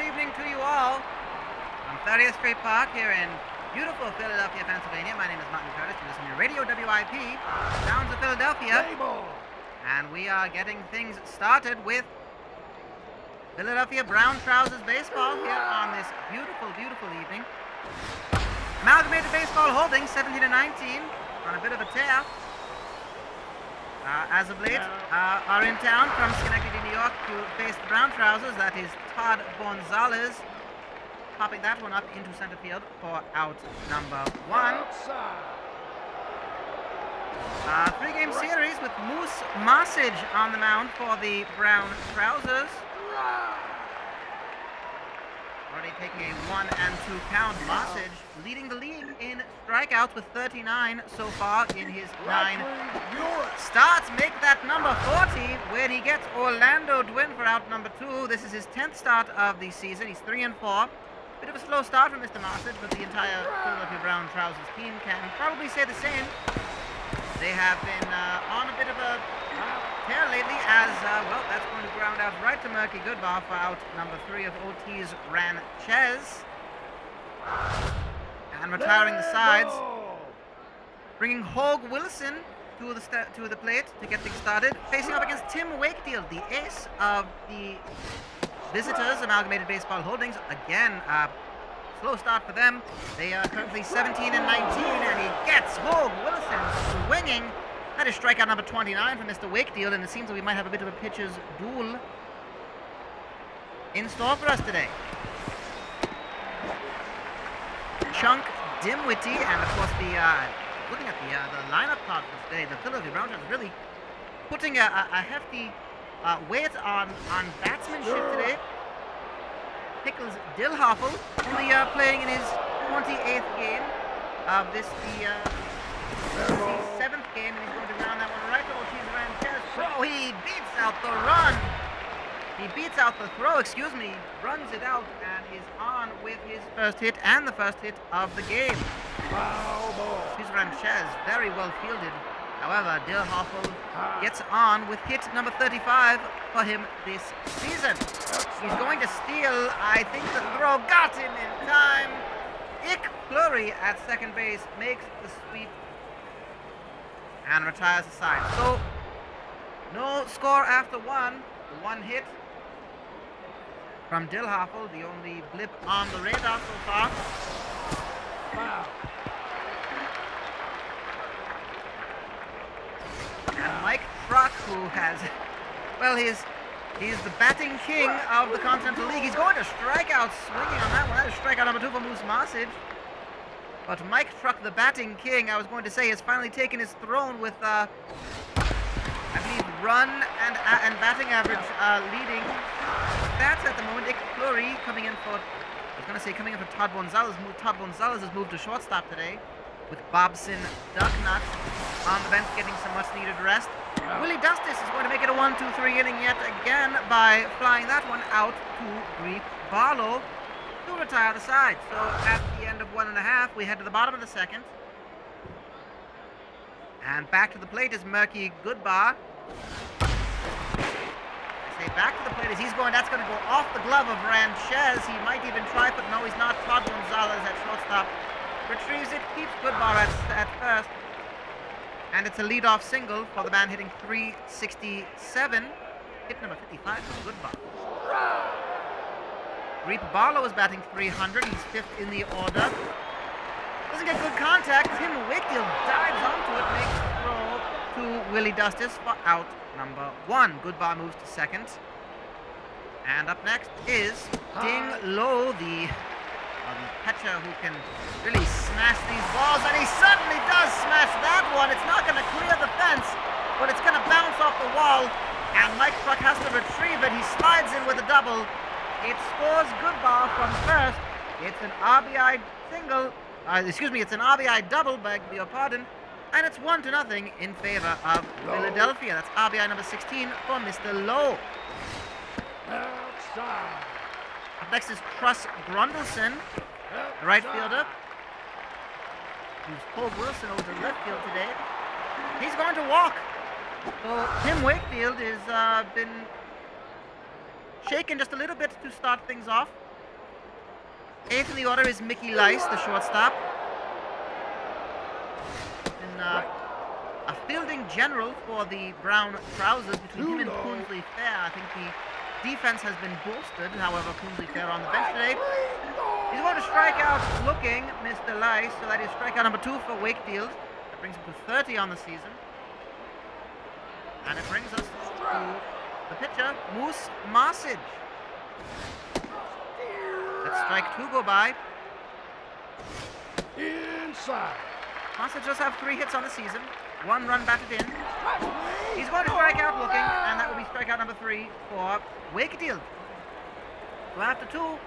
evening to you all from 30th Street Park here in beautiful Philadelphia, Pennsylvania. My name is Mutton Curtis. You listen to Radio WIP, Sounds of Philadelphia. And we are getting things started with Philadelphia Brown Trousers baseball here on this beautiful, beautiful evening. Amalgamated baseball holding 17-19 on a bit of a tear. As of late, are in town from Schenectady, New York to face the Brown Trousers. That is Todd Gonzalez, popping that one up into center field for out number one. Three-game series with Moose Massage on the mound for the Brown Trousers. Already taking a 1-2 count. Massage leading the league in strikeouts with 39 so far in his 9 starts. Make that number 40 where he gets Orlando Dwin for out number 2. This is his 10th start of the season. He's 3-4. Bit of a slow start from Mr. Massage, but the entire Philadelphia Brown Trousers team can probably say the same. They have been on a bit of a tear lately as, well, that's going to ground out right to Murky Goodbar for out number 3 of Ortiz Ranchez. And retiring the sides, bringing Hogue Wilson to the plate to get things started, facing up against Tim Wakefield, the ace of the visitors, Amalgamated Baseball Holdings. Again, slow start for them. They are currently 17-19, and he gets Hogue Wilson swinging. That is strikeout number 29 for Mr. Wakefield, and it seems that we might have a bit of a pitcher's duel in store for us today. Chunk Dimwitty, and of course looking at the lineup card for today, the Philadelphia Brown Trousers really putting a hefty weight on batsmanship today. Pickles Dillhoffel only playing in his 28th game of this, the 7th game, and he's going to round that one right to Ortiz Ranchez. Oh, he beats out the run. He beats out the throw, runs it out, and is on with his first hit and the first hit of the game. Foul ball. Ortiz Ranchez, very well fielded. However, Dillhoffel gets on with hit number 35 for him this season. He's going to steal. I think the throw got him in time. Ick Fleury at second base makes the sweep and retires the side. So, no score after one hit from Dillhoffel, the only blip on the radar so far. Wow. And Mike Truck, who has, well, he's the batting king of the Continental League. He's going to strike out swinging on that one. That is strikeout number 2 for Moose Massage. But Mike Truck, the batting king, I was going to say, has finally taken his throne with, I believe, run and batting average leading. That's at the moment. Ick Fleury coming in for Todd Gonzalez. Todd Gonzalez has moved to shortstop today, with Bobson Ducknut on the bench getting some much-needed rest. Willie Dustis is going to make it a 1-2-3 inning yet again by flying that one out to Greek Barlow to retire the side. So at the end of 1.5, we head to the bottom of the second. And back to the plate is Murky Goodbar. I say back to the plate as he's going. That's going to go off the glove of Ranchez. He might even try, but no, he's not. Todd Gonzalez at shortstop retrieves it, keeps Goodbar at first, and it's a leadoff single for the man hitting 367. Hit number 55 for Goodbar. Greek Barlow is batting 300. He's 5th in the order. Doesn't get good contact. Tim Wakefield dives onto it, makes the throw to Willie Dustis for out number 1. Goodbar moves to second. And up next is Ding Low, the catcher who can really smash these balls, and he certainly does smash that one. It's not going to clear the fence, but it's going to bounce off the wall, and Mike Truck has to retrieve it. He slides in with a double. It scores Goodbar from first. It's an RBI single. It's an RBI double, beg your pardon, and it's 1-0 in favor of Philadelphia. That's RBI number 16 for Mr. Lowe. Outside. Up next is Truss Grundleson, the right fielder, who's Hogue Wilson over to left field today. He's going to walk. So Tim Wakefield has been shaken just a little bit to start things off. Eighth in the order is Mickey Lice, the shortstop. And, a fielding general for the brown trousers between him and Coonsley Fair. I think the defense has been bolstered. However, Coonsley Fair on the bench today. He's going to strike out looking, Mr. Lice. So that is strikeout number 2 for Wakefield. That brings him to 30 on the season. And it brings us to the pitcher, Moose Marsage. Let strike 2 go by. Inside. Marsage does have 3 hits on the season. 1 run batted in. He's going to strike out looking, and that will be strikeout number 3 for Wakefield. So after 2,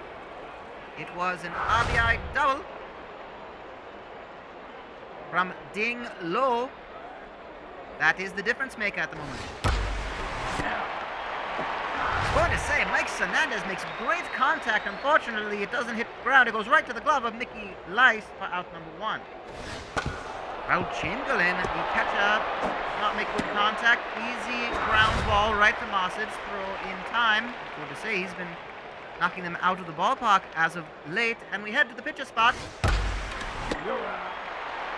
it was an RBI double from Ding Lo. That is the difference maker at the moment. I was going to say, Mike Hernandez makes great contact. Unfortunately, it doesn't hit the ground. It goes right to the glove of Mickey Lice for out number 1. Raul Chamberlain, the catcher, does not make good contact. Easy ground ball right to Marsage. Throw in time. Good to say, he's been knocking them out of the ballpark as of late. And we head to the pitcher spot.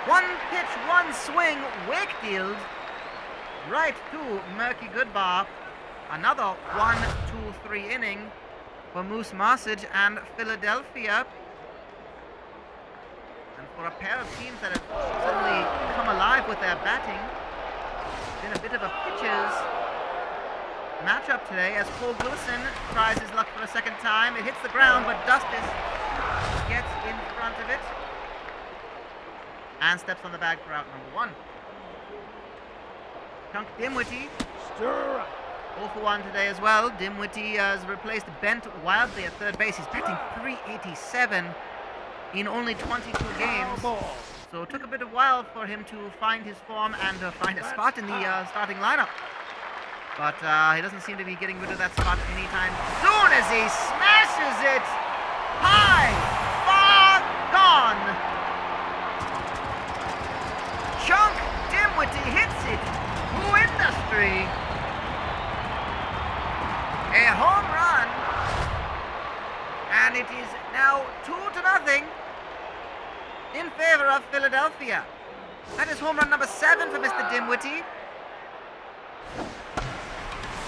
1 pitch, 1 swing. Wakefield right to Murky Goodbar. Another 1, 2, 3 inning for Moose Marsage and Philadelphia. And for a pair of teams that have suddenly come alive with their batting, it's been a bit of a pitcher's matchup today as Cole Wilson tries his luck for a second time. It hits the ground, but Dustis gets in front of it and steps on the bag for out number 1. Chunk Dimwitty, Stir up. 0 for 1 today as well. Dimwitty has replaced Bent Wildly at third base. He's batting .387 in only 22 games. So it took a bit of while for him to find his form and find a spot in the starting lineup. But he doesn't seem to be getting rid of that spot anytime soon as he smashes it high, far gone. Chunk Dimwitty hits it. Who Industry. A home run. And it is now 2-0 in favor of Philadelphia. That is home run number 7 for Mr. Dimwitty.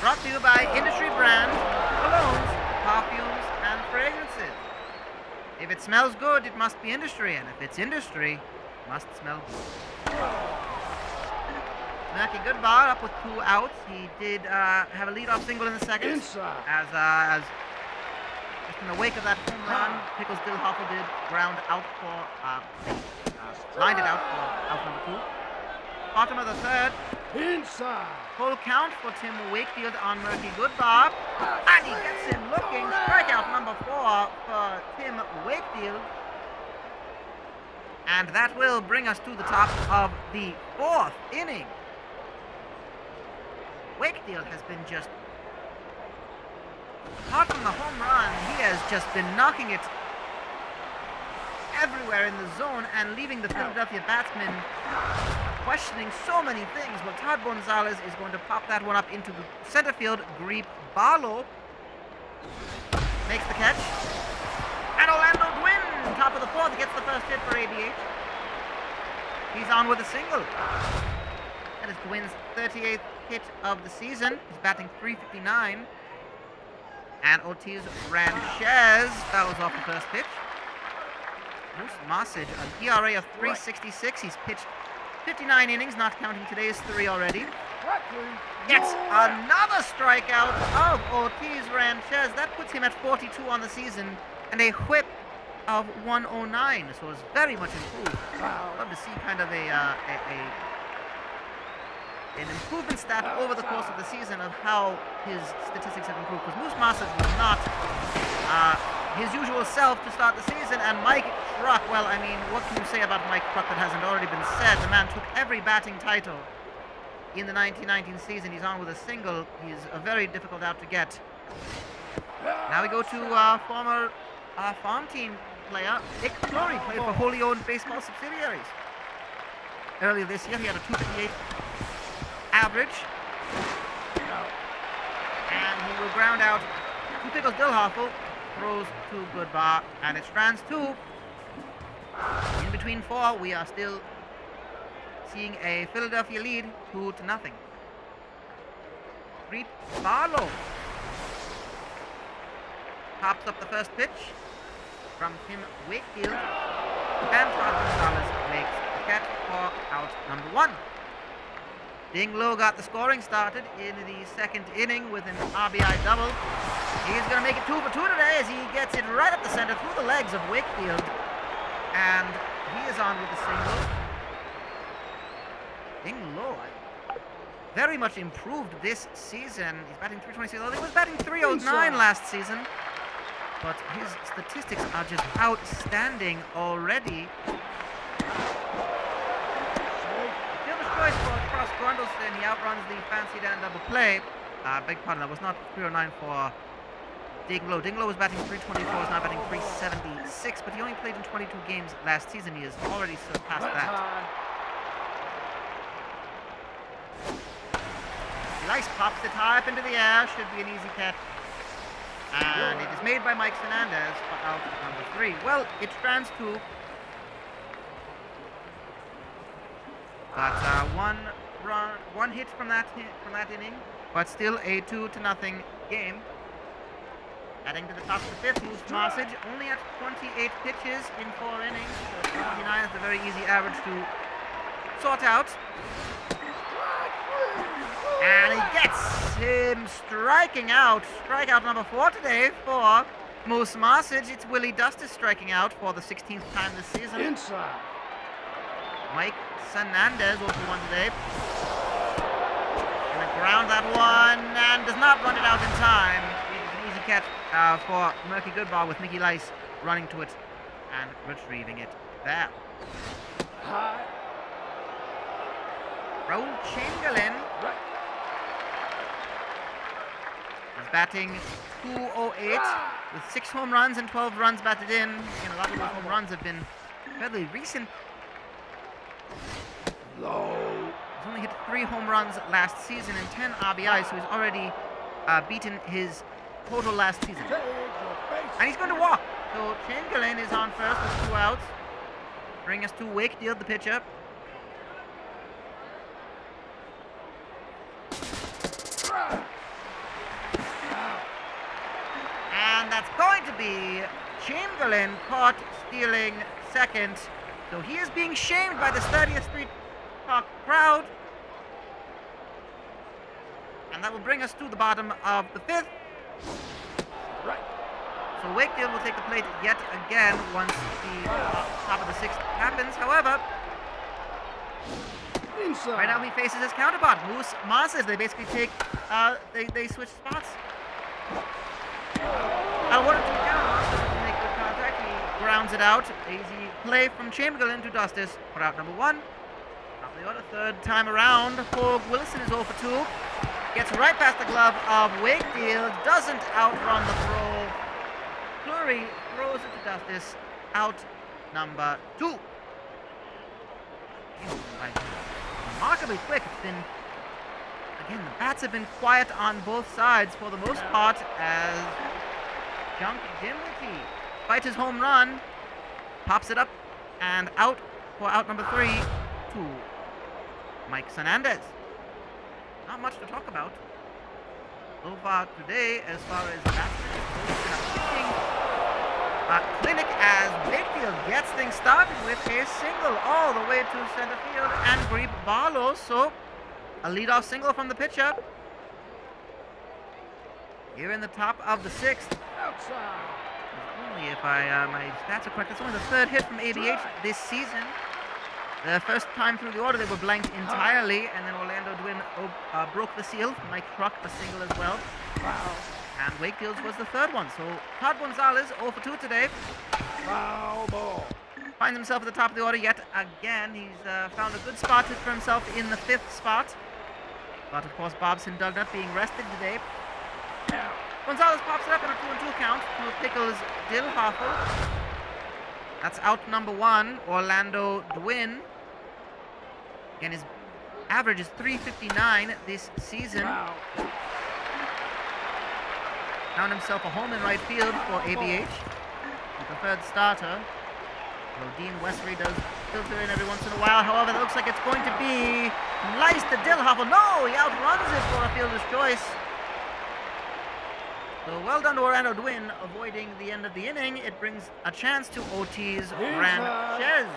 Brought to you by Industry Brand, colognes, perfumes, and fragrances. If it smells good, it must be Industry, and if it's Industry, it must smell good. Murky Goodbar up with 2 outs. He did have a leadoff single in the second. Inside. As just in the wake of that home run, Pickles Dillhoffel did ground out for, lined it out for out number 2. Bottom of the third. Inside. Full count for Tim Wakefield on Murky Goodbar. And he gets him looking. Strikeout number 4 for Tim Wakefield. And that will bring us to the top of the 4th inning. Wakefield has been just, apart from the home run, he has just been knocking it everywhere in the zone and leaving the Philadelphia batsmen questioning so many things. Well, Todd Gonzalez is going to pop that one up into the center field. Greep Barlow makes the catch. And Orlando Gwynn, top of the 4th, gets the first hit for ABH. He's on with a single. That is Gwynn's 38th hit of the season. He's batting .359. And Ortiz Ranchez fouls off the first pitch. Moose Marsage, an ERA of .366. He's pitched 59 innings, not counting today's 3 already. Gets another strikeout of Ortiz Ranchez. That puts him at 42 on the season and a whip of 109. So it's very much improved. Love to see kind of an improvement stat over the course of the season of how his statistics have improved. Because Moose Marsage was not his usual self to start the season, and Mike Truck, well, I mean, what can you say about Mike Truck that hasn't already been said? The man took every batting title in the 1919 season. He's on with a single. He's a very difficult out to get. Now we go to former farm team player, Nick Flory, played for wholly owned baseball subsidiaries. Earlier this year, he had a .258 average. And he will ground out to Pickles Dillhoffel throws to Goodbar, and it strands 2. In between 4, we are still seeing a Philadelphia lead, 2-0. Reed Barlow pops up the first pitch from Tim Wakefield, and Todd Gonzalez makes the catch for out number 1. Dinglow got the scoring started in the second inning with an RBI double. He's going to make it 2 for 2 today as he gets it right up the center through the legs of Wakefield, and he is on with a single. Dinglow very much improved this season. He's batting .326. Although he was batting .309 last season, but his statistics are just outstanding already. Fielder's choice for Cross Grundleston. He outruns the fancy Dan double play. Beg pardon, that was not .309 for Dinglow. Dinglow was batting .324, is now batting .376, but he only played in 22 games last season. He has already surpassed that. Nice pops it high up into the air. Should be an easy catch. And it is made by Mike Fernandez for out number 3. Well, it strands 2. But one hit from that inning, but still a 2-0 game. Heading to the top of the 5th, Moose Marsic only at 28 pitches in 4 innings. So 29 is a very easy average to sort out. And he gets him striking out. Strikeout number 4 today for Moose Marsic. It's Willie Dustis striking out for the 16th time this season. Inside. Mike Fernandez also one today. Gonna ground that one and does not run it out in time. It is an easy catch for Murky Goodbar with Mickey Lice running to it and retrieving it there. High. Raul Chamberlain. Right. He's batting .208 with 6 home runs and 12 runs batted in. And a lot of those home runs have been fairly recent. Low. He's only hit 3 home runs last season and 10 RBIs, so he's already beaten his total last season. And he's going to walk. So Chamberlain is on first with 2 outs. Bring us to Wakefield, the pitcher. And that's going to be Chamberlain caught stealing second. So he is being shamed by the 30th Street Park crowd. And that will bring us to the bottom of the 5th. Right. So Wakefield will take the plate yet again once the top of the 6th happens. However, Inside. right now he faces his counterpart, Moose Marsic. They basically take, they switch spots. What to doesn't make good contact. He grounds it out. Easy play from Chamberlain to Dustis for out number 1. Top of the order, 3rd time around. Hogue Wilson is 0 for 2. Gets right past the glove of Wakefield. Doesn't outrun the throw. Fleury throws it to Dustis. Out number 2. Remarkably quick. It's been, again, the bats have been quiet on both sides for the most part as Junk Dimwitty fights his home run, pops it up, and out for out number 3 to Mike Fernandez. Not much to talk about so far today as far as batsmen pitching clinic as Wakefield gets things started with a single all the way to center field and Grebe Barlow. So a leadoff single from the pitcher. Here in the top of the 6th. Outside. Only if my stats are correct, that's only the 3rd hit from ABH this season. The first time through the order they were blanked entirely, and then Orlando Dwin broke the seal. Mike Truck a single as well. Foul. And Wakefield's was the 3rd one. So Todd Gonzalez 0 for 2 today. Foul ball. Finds himself at the top of the order yet again. He's found a good spot for himself in the 5th spot. But of course Bobson Dugnutt being rested today. Out. Gonzalez pops it up in a 2-2 count to Pickles Dillhoffel. That's out number 1, Orlando Dwin. Again, his average is .359 this season. Foul. Found himself a home in right field for ABH. The preferred starter. Though Dean Westry does filter in every once in a while. However, it looks like it's going to be nice to Dillhoffel. No, he outruns it for a fielder's choice. So well done to Orlando Dwin, avoiding the end of the inning. It brings a chance to OT's Ranchez.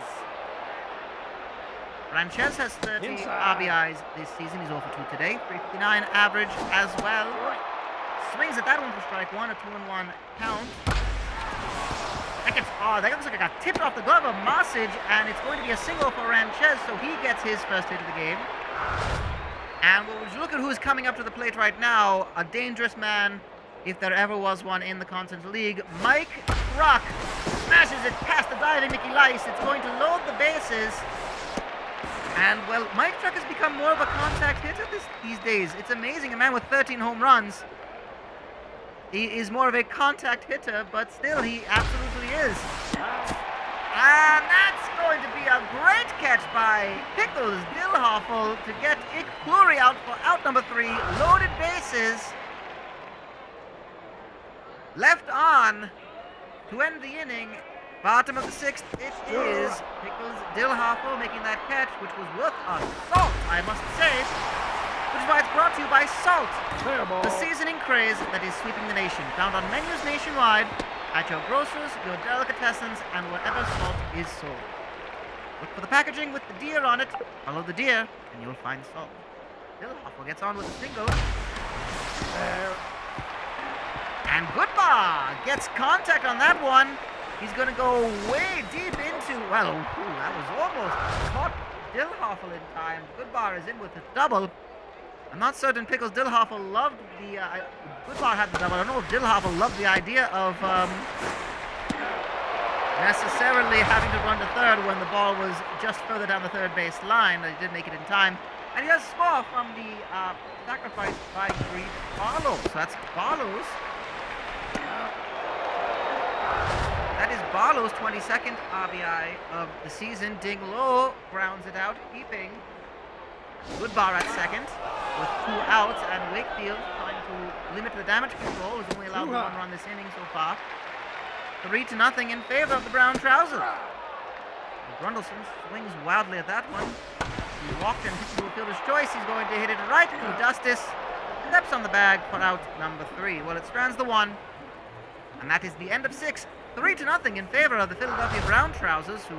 Ranchez has 30 RBIs this season. He's 0 for 2 today. 359 average as well. Swings at that one for strike one, a 2-1 count. That looks like it got tipped off the glove of Masic, and it's going to be a single for Ranchez, so he gets his first hit of the game. And we'll look at who's coming up to the plate right now. A dangerous man, if there ever was one in the Continental League. Mike Rock smashes it past the diving Mickey Lice. It's going to load the bases. And, well, Mike Truck has become more of a contact hitter these days. It's amazing. A man with 13 home runs. He is more of a contact hitter, but still, he absolutely is. And that's going to be a great catch by Pickles Dillhoffel to get Ik Pluri out for out number 3. Loaded bases. Left on to end the inning. Bottom of the 6th, it is Pickles Dillhoffel making that catch, which was worth a salt, I must say. Which is why it's brought to you by Salt, the seasoning craze that is sweeping the nation. Found on menus nationwide, at your grocers, your delicatessens, and wherever salt is sold. Look for the packaging with the deer on it. Follow the deer, and you'll find salt. Dillhoffel gets on with a single. And Goodbar gets contact on that one. He's going to go way deep into, well, that was almost caught Dillhoffel in time. Goodbar is in with a double. I'm not certain Pickles Dillhoffel loved the, Goodbar had the double. I don't know if Dillhoffel loved the idea of necessarily having to run to third when the ball was just further down the third base line. He did make it in time. And he does score from the sacrifice by Greed Barlow. So that's Barlow's. That is Barlow's 22nd RBI of the season. Ding Low grounds it out, keeping Goodbar at second with 2 outs, and Wakefield trying to limit the damage control. Has only allowed 1 run this inning so far. 3-0 in favor of the brown trousers. Grundleson swings wildly at that one. He walked and hit the fielder's choice. He's going to hit it right to Dustis. Steps on the bag for out number 3. Well, it strands the 1, and that is the end of 6. 3-0 in favor of the Philadelphia Brown Trousers, who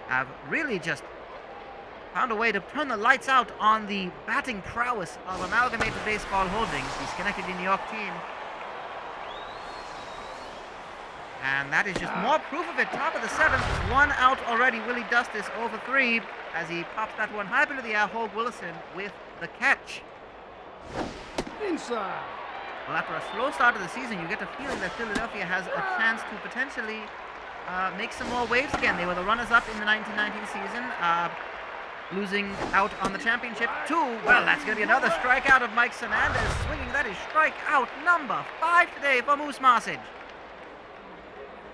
have really just found a way to turn the lights out on the batting prowess of Amalgamated Baseball Holdings, the Schenectady, New York team. And that is just more proof of it. Top of the 7th, 1 out already. Willie Dustis over 3 as he pops that one high up into the air. Hogue Willison with the catch. Inside. Well, after a slow start of the season, you get a feeling that Philadelphia has a chance to potentially make some more waves again. They were the runners-up in the 1919 season, losing out on the championship 2. Well, that's going to be another strikeout of Mike Hernandez swinging. That is strikeout number 5 today for Moose Masic.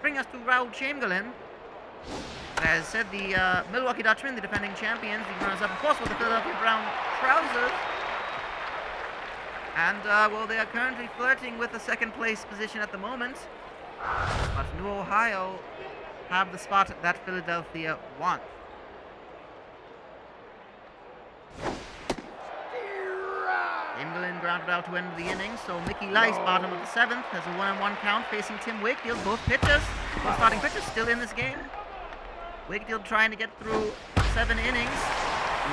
Bring us to Raul Chamberlain. As said, the Milwaukee Dutchmen, the defending champions, the runners-up, of course, with the Philadelphia Brown Trousers. And, well, they are currently flirting with the second place position at the moment. But New Ohio have the spot that Philadelphia wants. Chamberlain grounded out to end the inning, so Mickey Lice, bottom of the 7th, has a 1-on-1 count facing Tim Wakefield. Both pitchers, both starting pitchers, still in this game. Wakefield trying to get through 7 innings.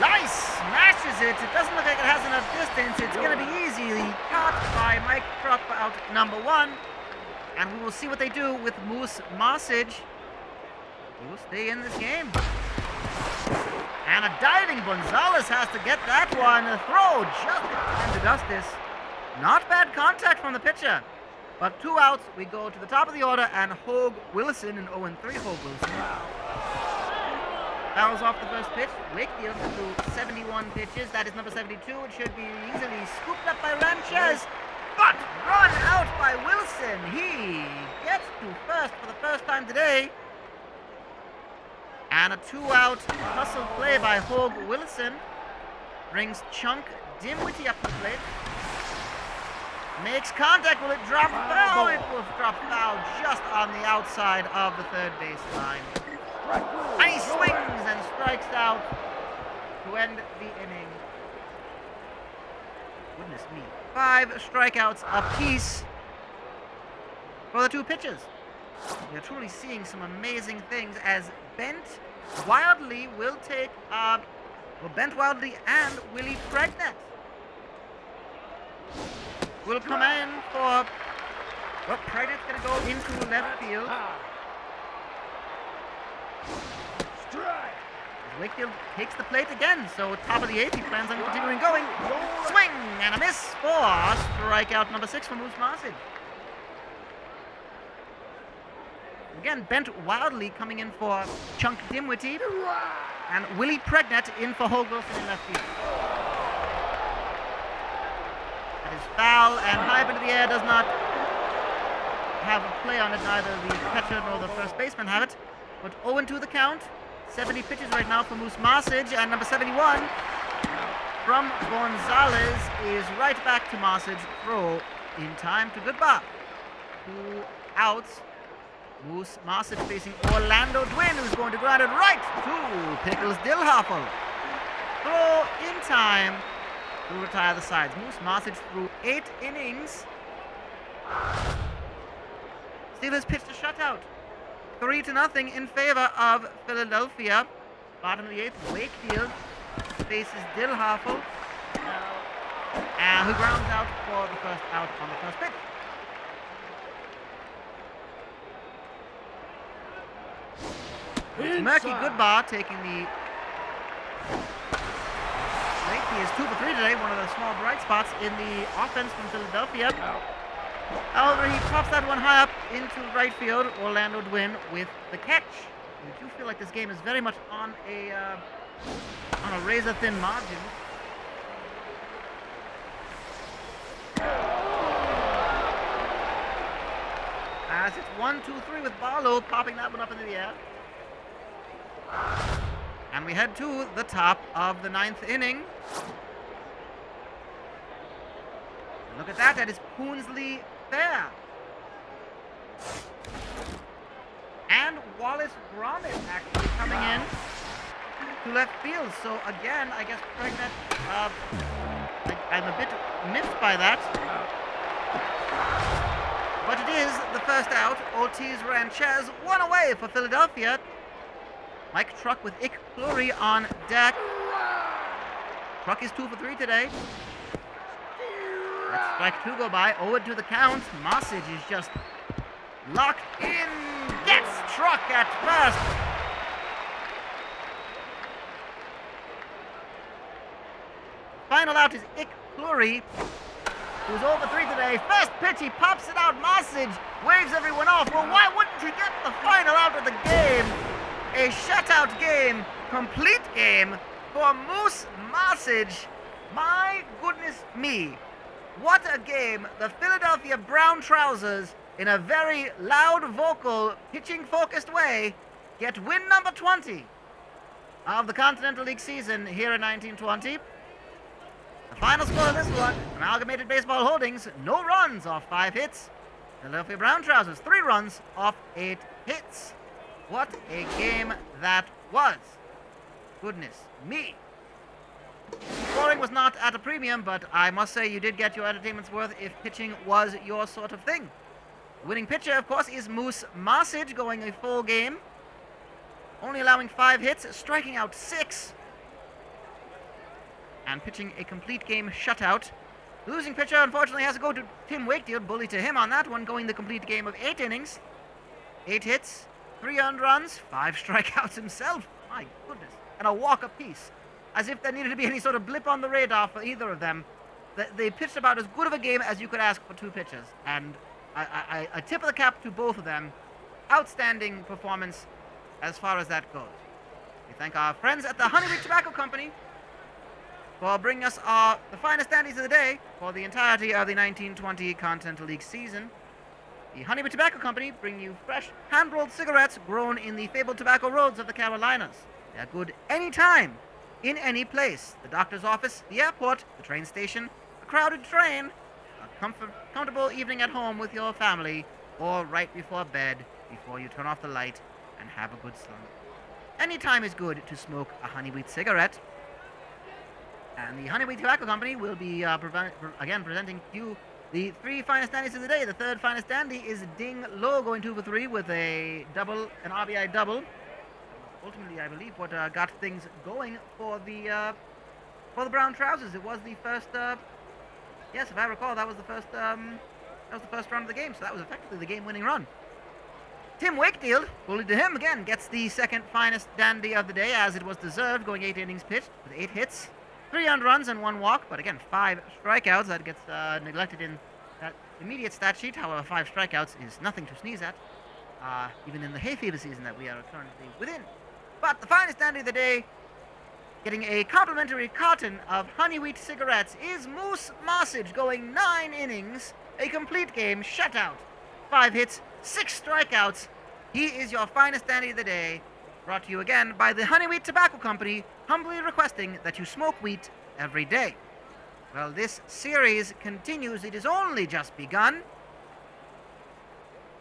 Lice smashes it. It doesn't look like it has enough distance. It's going to be easily caught by Mike Truck for out number 1. And we will see what they do with Moose Masic. He will stay in this game. And a diving Gonzalez has to get that one. A throw just into Dustis. Not bad contact from the pitcher. But 2 outs, we go to the top of the order, and Hogue Willison, an 0-3 Hogue Willison. Fouls off the first pitch. Wakefield threw 71 pitches. That is number 72. It should be easily scooped up by Ranchez. But run out by Wilson. He gets to first for the first time today. And a 2-out hustle play by Hogue Willison brings Chunk Dimwitty up to the plate. Makes contact. Will it drop Foul foul? ball. It will drop foul just on the outside of the third baseline. Strike one. And he No swings out. and strikes out to end the inning. Goodness me. 5 strikeouts apiece for the 2 pitchers. We are truly seeing some amazing things as Bent Wildly will take Bent Wildly and Willie Pregnant will come in for Pregnant's gonna go into left field. High. Strike. Wakefield takes the plate again, so top of the 8th, he plans on continuing going. Swing and a miss for strikeout number 6 for Moose Marsid. Again, Bent Wildly coming in for Chunk Dimwitty, and Willie Pregnant in for Hogue Wilson in left field. That is foul and high up into the air, does not have a play on it. Neither the catcher nor the first baseman have it. But 0-2 the count. 70 pitches right now for Moose Marsid, and number 71 from Gonzalez is right back to Marsid. Throw in time to goodbye. 2 outs. Moose Marsid facing Orlando Dwin, who's going to ground it right to Pickles Dillhoffel. Throw in time to retire the sides. Moose Marsid threw 8 innings. Steelers pitched a shutout. 3-0 in favor of Philadelphia. Bottom of the 8th, Wakefield faces Dillhoffel, who grounds out for the first out on the first pitch. It's Murky Goodbar taking the straight. He is 2 for 3 today, one of the small bright spots in the offense from Philadelphia. However, he pops that one high up into right field. Orlando Dwin with the catch. I do feel like this game is very much on a razor-thin margin. As it's 1-2-3 with Barlow popping that one up into the air. And we head to the top of the 9th inning. Look at that. That is Poonsley Fair. And Wallace Gromit actually coming in to left field. So again, I guess Pregnant, I'm a bit miffed by that. But it is the first out. Ortiz Ranchez, 1 away for Philadelphia. Mike Truck with Ick Fleury on deck. Truck is 2 for 3 today. Let's strike 2 go by. 0-2 the count. Marsid is just locked in. Gets Truck at first. Final out is Ick Fleury, who's over 3 today. First pitch, he pops it out. Marsid waves everyone off. Well, why wouldn't you get the final out of the game? A shutout game, complete game for Moose Marsid. My goodness me. What a game. The Philadelphia Brown Trousers, in a very loud, vocal, pitching-focused way, get win number 20 of the Continental League season here in 1920. The final score of this one, Amalgamated Baseball Holdings, no runs off 5 hits. Philadelphia Brown Trousers, 3 runs off 8 hits. What a game that was. Goodness me. Scoring was not at a premium, but I must say you did get your entertainment's worth if pitching was your sort of thing. Winning pitcher, of course, is Moose Marsid, going a full game. Only allowing 5 hits, striking out 6. And pitching a complete game shutout. Losing pitcher, unfortunately, has to go to Tim Wakefield. Bully to him on that one, going the complete game of 8 innings. 8 hits, 3 earned runs, 5 strikeouts himself. My goodness. And a walk apiece. As if there needed to be any sort of blip on the radar for either of them. They pitched about as good of a game as you could ask for 2 pitchers. And I tip of the cap to both of them. Outstanding performance as far as that goes. We thank our friends at the Honeybee Tobacco Company for bringing us the finest dandies of the day for the entirety of the 1920 Continental League season. The Honeybee Tobacco Company bring you fresh, hand-rolled cigarettes grown in the fabled tobacco roads of the Carolinas. They're good anytime, in any place. The doctor's office, the airport, the train station, a crowded train, a comfortable evening at home with your family, or right before bed, before you turn off the light and have a good slump. Any time is good to smoke a honey wheat cigarette. And the Honey Wheat Tobacco Company will be again presenting to you the 3 finest dandies of the day. The third finest dandy is Ding Lo, going 2 for 3 with an RBI double. Ultimately, I believe what got things going for the Brown Trousers. It was the first. Yes, if I recall, that was the first. That was the first run of the game, so that was effectively the game-winning run. Tim Wakefield, bullied to him again, gets the second finest dandy of the day, as it was deserved, going 8 innings pitched with 8 hits, 3 earned runs and 1 walk, but again 5 strikeouts. That gets neglected in that immediate stat sheet. However, 5 strikeouts is nothing to sneeze at, even in the hay fever season that we are currently within. But the finest dandy of the day, getting a complimentary carton of honey wheat cigarettes, is Moose Marsage, going 9 innings, a complete game shutout, 5 hits, 6 strikeouts. He is your finest dandy of the day, brought to you again by the Honey Wheat Tobacco Company, humbly requesting that you smoke wheat every day. Well, this series continues. It has only just begun,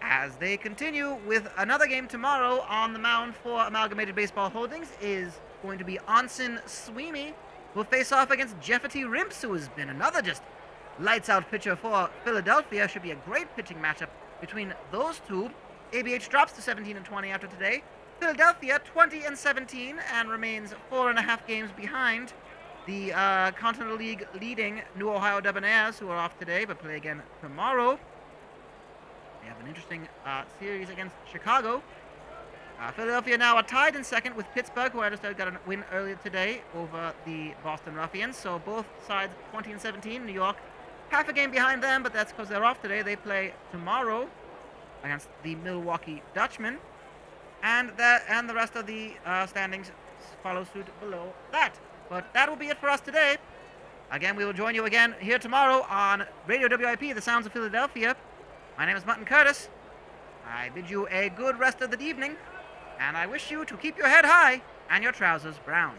as they continue with another game tomorrow. On the mound for Amalgamated Baseball Holdings is going to be Onsen Sweeney, who will face off against Jeffety Rimps, who has been another just lights-out pitcher for Philadelphia. Should be a great pitching matchup between those two. ABH drops to 17-20 after today. Philadelphia 20-17 and remains 4.5 games behind the Continental League leading New Ohio Debonaires, who are off today but play again tomorrow. They have an interesting series against Chicago. Philadelphia now are tied in second with Pittsburgh, who I understand got a win earlier today over the Boston Ruffians. So both sides 20-17. New York half a game behind them, but that's because they're off today. They play tomorrow against the Milwaukee Dutchmen. And the rest of the standings follow suit below that. But that will be it for us today. Again, we will join you again here tomorrow on Radio WIP, the Sounds of Philadelphia. My name is Mutton Curtis. I bid you a good rest of the evening, and I wish you to keep your head high and your trousers brown.